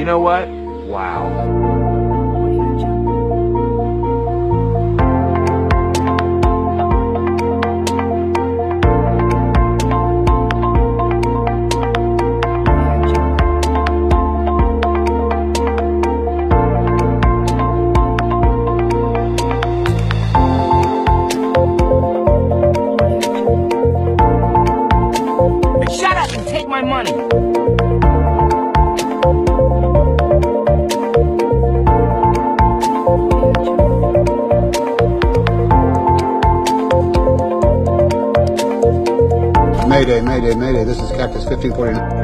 You know what? Wow. Shut up and take my money. Mayday, mayday, mayday. This is Cactus 1549.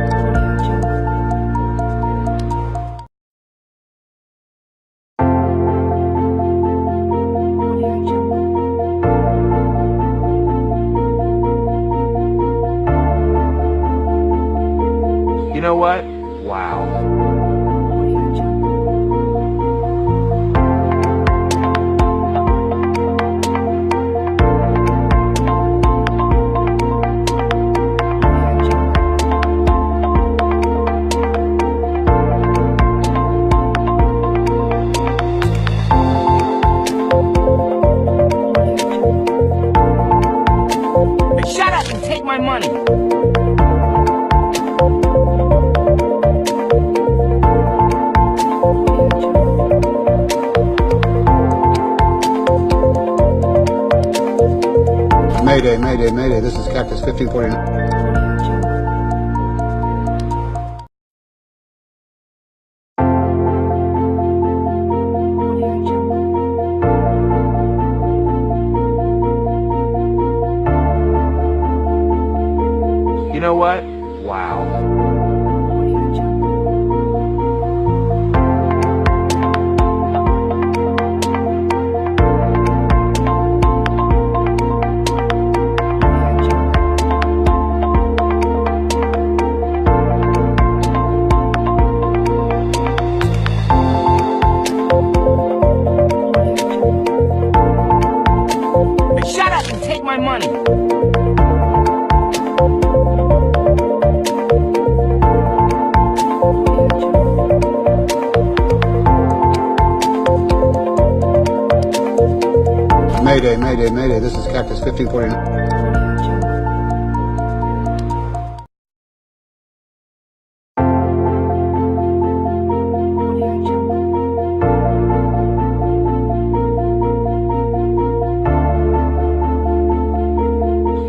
You know what? Wow. Shut up and take my money. Mayday, mayday, mayday. This is Cactus 1549. You know what? Wow. Shut up and take my money. Mayday, mayday, mayday. This is Cactus 1549.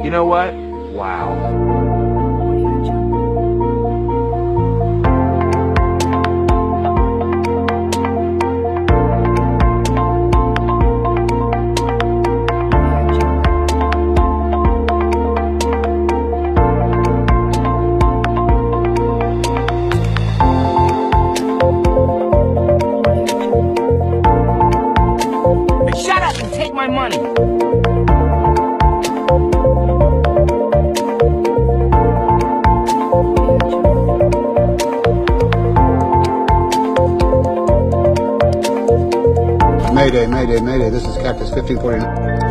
You know what? Wow. Shut up and take my money. Mayday, mayday, mayday. This is Cactus 1549.